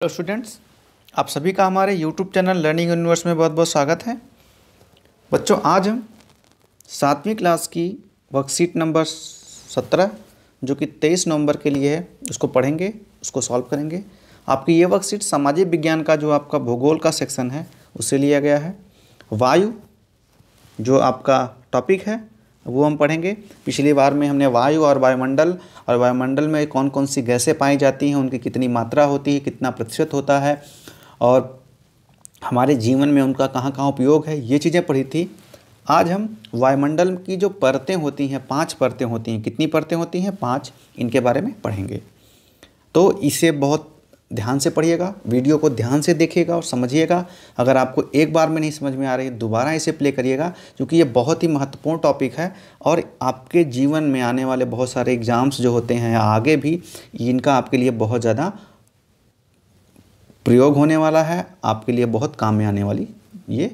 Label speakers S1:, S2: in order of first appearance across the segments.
S1: Hello students, आप सभी का हमारे यूट्यूब चैनल लर्निंग यूनिवर्स में बहुत बहुत स्वागत है। बच्चों, आज हम 7वीं क्लास की वर्कशीट नंबर 17 जो कि 23 नवंबर के लिए है उसको पढ़ेंगे, उसको सॉल्व करेंगे। आपकी ये वर्कशीट सामाजिक विज्ञान का जो आपका भूगोल का सेक्शन है उससे लिया गया है। वायु जो आपका टॉपिक है वो हम पढ़ेंगे। पिछली बार में हमने वायु और वायुमंडल में कौन कौन सी गैसें पाई जाती हैं, उनकी कितनी मात्रा होती है, कितना प्रतिशत होता है और हमारे जीवन में उनका कहाँ कहाँ उपयोग है, ये चीज़ें पढ़ी थी। आज हम वायुमंडल की जो परतें होती हैं, 5 परतें होती हैं। कितनी परतें होती हैं? 5। इनके बारे में पढ़ेंगे। तो इसे बहुत ध्यान से पढ़िएगा, वीडियो को ध्यान से देखिएगा और समझिएगा। अगर आपको एक बार में नहीं समझ में आ रही, दोबारा इसे प्ले करिएगा, क्योंकि ये बहुत ही महत्वपूर्ण टॉपिक है और आपके जीवन में आने वाले बहुत सारे एग्ज़ाम्स जो होते हैं आगे भी, इनका आपके लिए बहुत ज़्यादा प्रयोग होने वाला है। आपके लिए बहुत काम में आने वाली ये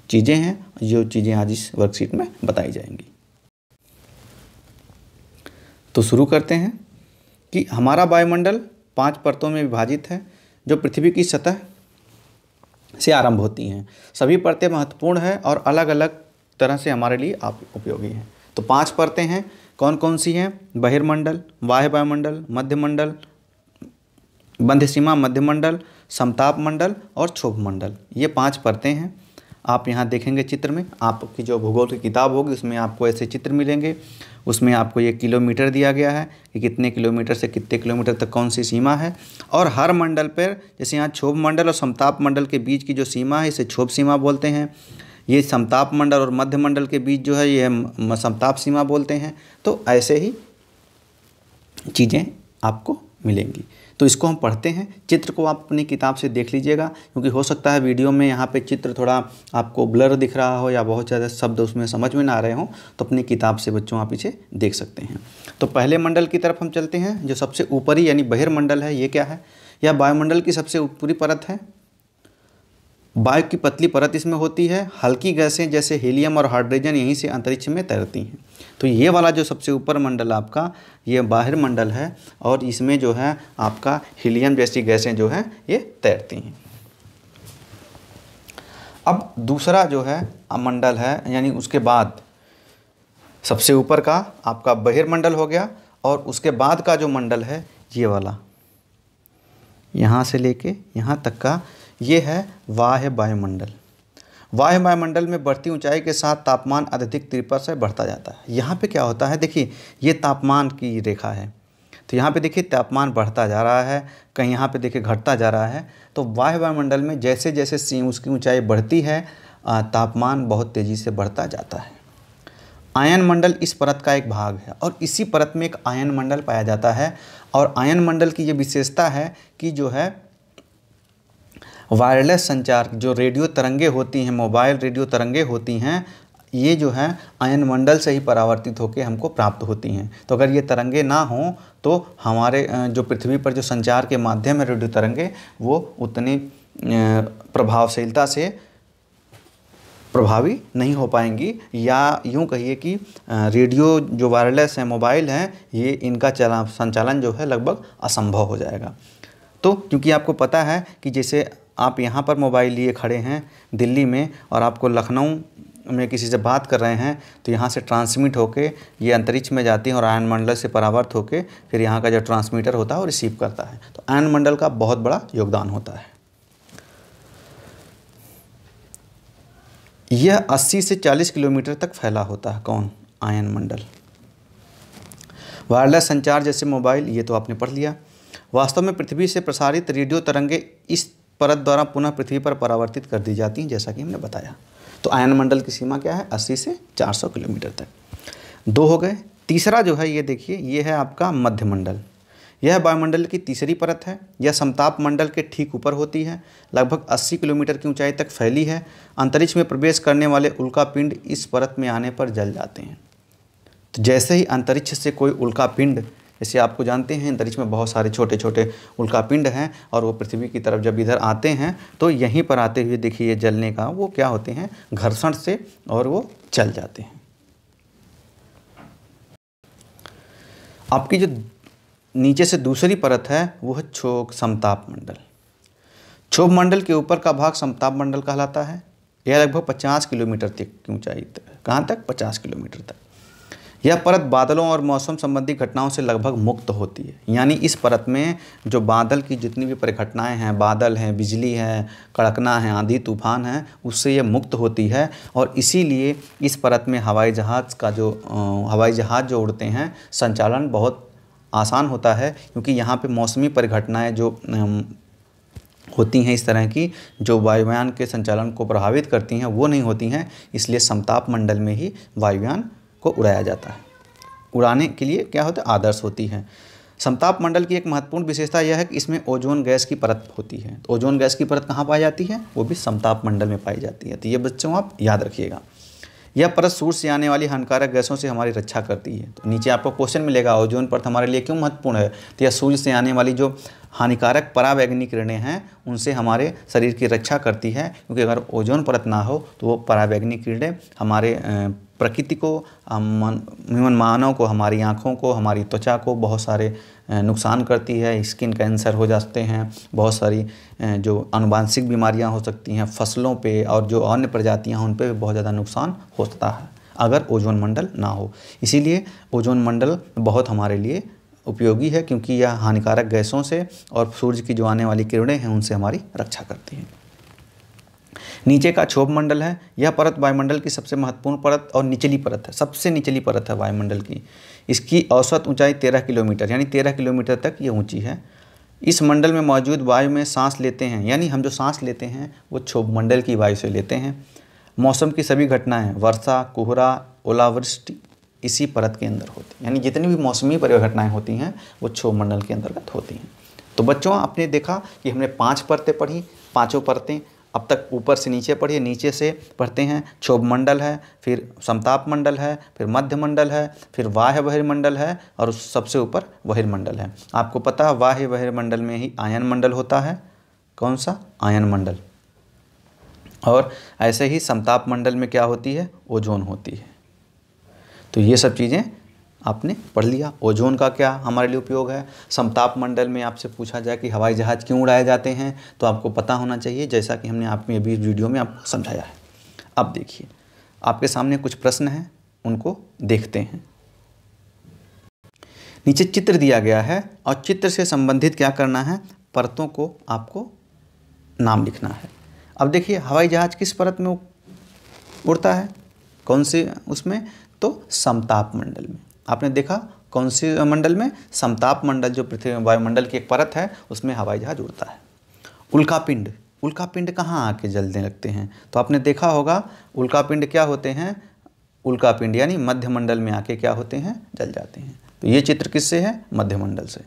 S1: चीज़ें हैं, जो चीज़ें आज इस वर्कशीट में बताई जाएंगी। तो शुरू करते हैं कि हमारा वायुमंडल 5 परतों में विभाजित है जो पृथ्वी की सतह से आरंभ होती हैं। सभी परतें महत्वपूर्ण हैं और अलग अलग तरह से हमारे लिए आप उपयोगी हैं। तो 5 परतें हैं, कौन कौन सी हैं? बहिर्मंडल, बाह्य वायुमंडल, मध्यमंडल, बंध्यसीमा मध्यमंडल, समताप मंडल और क्षोभ मंडल। ये 5 परतें हैं। आप यहाँ देखेंगे चित्र में, आपकी जो भूगोल की किताब होगी उसमें आपको ऐसे चित्र मिलेंगे। उसमें आपको ये किलोमीटर दिया गया है कि कितने किलोमीटर से कितने किलोमीटर तक कौन सी सीमा है। और हर मंडल पर, जैसे यहाँ क्षोभ मंडल और समताप मंडल के बीच की जो सीमा है इसे क्षोभ सीमा बोलते हैं। ये समताप मंडल और मध्य मंडल के बीच जो है ये समताप सीमा बोलते हैं। तो ऐसे ही चीज़ें आपको मिलेंगी। तो इसको हम पढ़ते हैं। चित्र को आप अपनी किताब से देख लीजिएगा, क्योंकि हो सकता है वीडियो में यहाँ पे चित्र थोड़ा आपको ब्लर दिख रहा हो या बहुत ज़्यादा शब्द उसमें समझ में ना आ रहे हों, तो अपनी किताब से बच्चों आप इसे देख सकते हैं। तो पहले मंडल की तरफ हम चलते हैं, जो सबसे ऊपरी यानी बहिर्मंडल है। ये क्या है? यह वायुमंडल की सबसे ऊपरी परत है। वायु की पतली परत इसमें होती है। हल्की गैसें जैसे हीलियम और हाइड्रोजन यहीं से अंतरिक्ष में तैरती हैं। तो ये वाला जो सबसे ऊपर मंडल आपका ये बाहर मंडल है और इसमें जो है आपका हीलियम जैसी गैसें जो हैं ये तैरती हैं। अब दूसरा जो है मंडल है, यानी उसके बाद सबसे ऊपर का आपका बहिर्मंडल हो गया और उसके बाद का जो मंडल है ये वाला, यहाँ से लेके यहाँ तक का, ये है बाह्य वायुमंडल। बाह्य वायुमंडल में बढ़ती ऊंचाई के साथ तापमान अत्यधिक तीव्रता से बढ़ता जाता है। यहाँ पे क्या होता है, देखिए ये तापमान की रेखा है, तो यहाँ पे देखिए तापमान बढ़ता जा रहा है, कहीं यहाँ पे देखिए घटता जा रहा है। तो बाह्य वायुमंडल में जैसे जैसे उसकी ऊंचाई बढ़ती है तापमान बहुत तेज़ी से बढ़ता जाता है। आयन मंडल इस परत का एक भाग है और इसी परत में एक आयन मंडल पाया जाता है। और आयन मंडल की ये विशेषता है कि जो है वायरलेस संचार, जो रेडियो तरंगे होती हैं, मोबाइल रेडियो तरंगे होती हैं, ये जो है आयन मंडल से ही परावर्तित होकर हमको प्राप्त होती हैं। तो अगर ये तरंगे ना हों तो हमारे जो पृथ्वी पर जो संचार के माध्यम है रेडियो तरंगे, वो उतनी प्रभावशीलता से प्रभावी नहीं हो पाएंगी, या यूँ कहिए कि रेडियो जो वायरलेस हैं, मोबाइल हैं, ये इनका संचालन जो है लगभग असंभव हो जाएगा। तो क्योंकि आपको पता है कि जैसे आप यहाँ पर मोबाइल लिए खड़े हैं दिल्ली में और आपको लखनऊ में किसी से बात कर रहे हैं, तो यहाँ से ट्रांसमिट होके ये अंतरिक्ष में जाती हैं और आयन मंडल से परावर्त होके फिर यहाँ का जो ट्रांसमीटर होता है वो रिसीव करता है। तो आयन मंडल का बहुत बड़ा योगदान होता है। यह 80 से 40 किलोमीटर तक फैला होता है। कौन? आयन मंडल। वायरलेस संचार जैसे मोबाइल, ये तो आपने पढ़ लिया। वास्तव में पृथ्वी से प्रसारित रेडियो तरंगे इस परत द्वारा पुनः पृथ्वी पर परावर्तित कर दी जाती हैं, जैसा कि हमने बताया। तो आयन मंडल की सीमा क्या है? 80 से 400 किलोमीटर तक। 2 हो गए। तीसरा जो है ये देखिए, ये है आपका मध्यमंडल। यह वायुमंडल की तीसरी परत है। यह समताप मंडल के ठीक ऊपर होती है, लगभग 80 किलोमीटर की ऊंचाई तक फैली है। अंतरिक्ष में प्रवेश करने वाले उल्कापिंड इस परत में आने पर जल जाते हैं। तो जैसे ही अंतरिक्ष से कोई उल्कापिंड, जैसे आपको जानते हैं अंतरिक्ष में बहुत सारे छोटे छोटे उल्कापिंड हैं और वो पृथ्वी की तरफ जब इधर आते हैं तो यहीं पर आते हुए देखिए ये जलने का वो क्या होते हैं, घर्षण से, और वो जल जाते हैं। आपकी जो नीचे से दूसरी परत है वो है क्षोभ समताप मंडल। क्षोभ मंडल के ऊपर का भाग समताप मंडल कहलाता है। यह लगभग 50 किलोमीटर तक की ऊंचाई तक, कहाँ तक? 50 किलोमीटर तक। यह परत बादलों और मौसम संबंधी घटनाओं से लगभग मुक्त होती है। यानी इस परत में जो बादल की जितनी भी परिघटनाएं हैं, बादल हैं, बिजली है, कड़कना है, आंधी तूफान है, उससे यह मुक्त होती है। और इसीलिए इस परत में हवाई जहाज़ जो उड़ते हैं, संचालन बहुत आसान होता है, क्योंकि यहाँ पे मौसमी परिघटनाएं जो होती हैं इस तरह की, जो वायुयान के संचालन को प्रभावित करती हैं, वो नहीं होती हैं। इसलिए समताप मंडल में ही वायुयान को उड़ाया जाता है। उड़ाने के लिए क्या होता है? आदर्श होती है। समताप मंडल की एक महत्वपूर्ण विशेषता यह है कि इसमें ओजोन गैस की परत होती है। तो ओजोन गैस की परत कहाँ पाई जाती है? वो भी समताप मंडल में पाई जाती है। तो ये बच्चों आप याद रखिएगा। यह परत सूर्य से आने वाली हानिकारक गैसों से हमारी रक्षा करती है। तो नीचे आपको क्वेश्चन मिलेगा, ओजोन परत हमारे लिए क्यों महत्वपूर्ण है? तो यह सूर्य से आने वाली जो हानिकारक पराबैंगनी किरणें हैं, उनसे हमारे शरीर की रक्षा करती है। क्योंकि अगर ओजोन परत ना हो तो वो पराबैंगनी किरणें हमारे प्रकृति को, मानव को, हमारी आँखों को, हमारी त्वचा को बहुत सारे नुकसान करती है। स्किन कैंसर हो जाते हैं, बहुत सारी जो आनुवांशिक बीमारियां हो सकती हैं फसलों पे, और जो अन्य प्रजातियां हैं उन पे भी बहुत ज़्यादा नुकसान होता है अगर ओजोन मंडल ना हो। इसीलिए ओजोन मंडल बहुत हमारे लिए उपयोगी है, क्योंकि यह हानिकारक गैसों से और सूर्य की जो आने वाली किरणें हैं उनसे हमारी रक्षा करती है। नीचे का क्षोभ मंडल है। यह परत वायुमंडल की सबसे महत्वपूर्ण परत और निचली परत है, सबसे निचली परत है वायुमंडल की। इसकी औसत ऊंचाई 13 किलोमीटर, यानी 13 किलोमीटर तक ये ऊंची है। इस मंडल में मौजूद वायु में सांस लेते हैं, यानी हम जो सांस लेते हैं वो क्षोभ मंडल की वायु से लेते हैं। मौसम की सभी घटनाएं, वर्षा, कोहरा, ओलावृष्टि इसी परत के अंदर होती हैं। यानी जितनी भी मौसमी परिघटनाएं होती हैं वो क्षोभ मंडल के अंतर्गत होती हैं। तो बच्चों, आपने देखा कि हमने 5 परतें पढ़ी। पाँचों परतें अब तक ऊपर से नीचे पढ़िए, नीचे से पढ़ते हैं। क्षोभ मंडल है, फिर समताप मंडल है, फिर मध्य मंडल है, फिर वाह्य बहिर्मंडल है, और उस सबसे ऊपर बहिर्मंडल है। आपको पता है वाह्य बहिर्मंडल में ही आयन मंडल होता है। कौन सा? आयन मंडल। और ऐसे ही समताप मंडल में क्या होती है? ओजोन होती है। तो ये सब चीज़ें आपने पढ़ लिया। ओजोन का क्या हमारे लिए उपयोग है। समताप मंडल में आपसे पूछा जाए कि हवाई जहाज़ क्यों उड़ाए जाते हैं, तो आपको पता होना चाहिए, जैसा कि हमने आपने अभी वीडियो में आपको समझाया है। अब देखिए, आपके सामने कुछ प्रश्न हैं, उनको देखते हैं। नीचे चित्र दिया गया है और चित्र से संबंधित क्या करना है? परतों को आपको नाम लिखना है। अब देखिए, हवाई जहाज़ किस परत में उड़ता है? कौन से उसमें? तो समताप मंडल में। आपने देखा कौन से मंडल में? समताप मंडल, जो पृथ्वी वायुमंडल की एक परत है, उसमें हवाई जहाज उड़ता है। उल्कापिंड, उल्कापिंड कहाँ आके जलने लगते हैं? तो आपने देखा होगा उल्कापिंड क्या होते हैं? उल्कापिंड यानी मध्य मंडल में आके क्या होते हैं? जल जाते हैं। तो ये चित्र किससे है? मध्य मंडल से।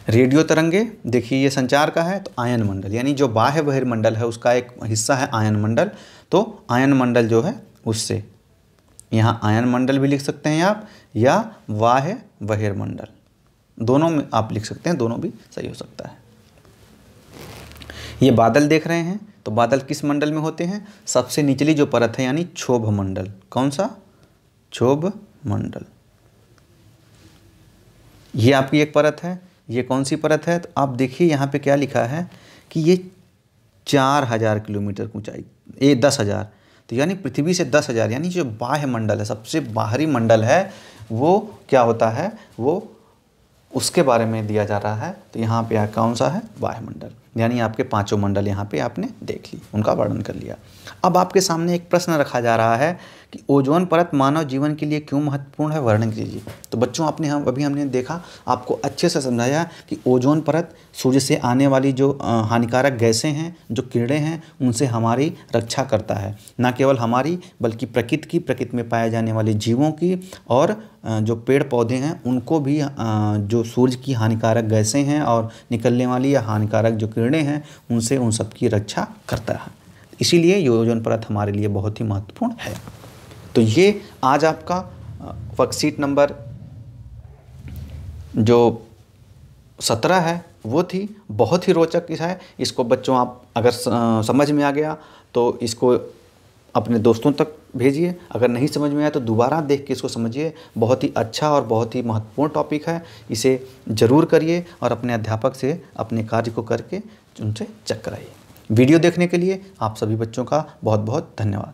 S1: रेडियो तरंगे, देखिए ये संचार का है, तो आयन मंडल, यानी जो बाह्य बहिर्मंडल है उसका एक हिस्सा है आयन मंडल। तो आयन मंडल जो है उससे, यहाँ आयन मंडल भी लिख सकते हैं आप, या बाह्य बहिर्मंडल, दोनों में आप लिख सकते हैं, दोनों भी सही हो सकता है। ये बादल देख रहे हैं, तो बादल किस मंडल में होते हैं? सबसे निचली जो परत है, यानी क्षोभ मंडल। कौन सा? क्षोभ मंडल। ये आपकी एक परत है। ये कौन सी परत है? तो आप देखिए यहाँ पे क्या लिखा है कि ये 4000 किलोमीटर की ऊंचाई, ये 10,000, तो यानी पृथ्वी से 10,000, यानी जो बाह्य मंडल है, सबसे बाहरी मंडल है, वो क्या होता है? वो उसके बारे में दिया जा रहा है। तो यहाँ पे कौन सा है? बाह्य मंडल। यानी आपके 5 मंडल यहाँ पे आपने देख ली, उनका वर्णन कर लिया। अब आपके सामने एक प्रश्न रखा जा रहा है कि ओजोन परत मानव जीवन के लिए क्यों महत्वपूर्ण है, वर्णन कीजिए। तो बच्चों, अभी हमने देखा, आपको अच्छे से समझाया कि ओजोन परत सूर्य से आने वाली जो हानिकारक गैसें हैं, जो किरणें हैं, उनसे हमारी रक्षा करता है। न केवल हमारी, बल्कि प्रकृति में पाए जाने वाले जीवों की, और जो पेड़ पौधे हैं उनको भी जो सूर्य की हानिकारक गैसें हैं और निकलने वाली या हानिकारक जो किरणें हैं, उनसे उन सब की रक्षा करता है। इसीलिए ये ओजोन परत हमारे लिए बहुत ही महत्वपूर्ण है। तो ये आज आपका वर्कशीट नंबर जो 17 है वो थी। बहुत ही रोचक है। इसको बच्चों आप अगर समझ में आ गया तो इसको अपने दोस्तों तक भेजिए। अगर नहीं समझ में आया तो दोबारा देख के इसको समझिए। बहुत ही अच्छा और बहुत ही महत्वपूर्ण टॉपिक है, इसे ज़रूर करिए और अपने अध्यापक से अपने कार्य को करके उनसे चेक कराइए। वीडियो देखने के लिए आप सभी बच्चों का बहुत बहुत धन्यवाद।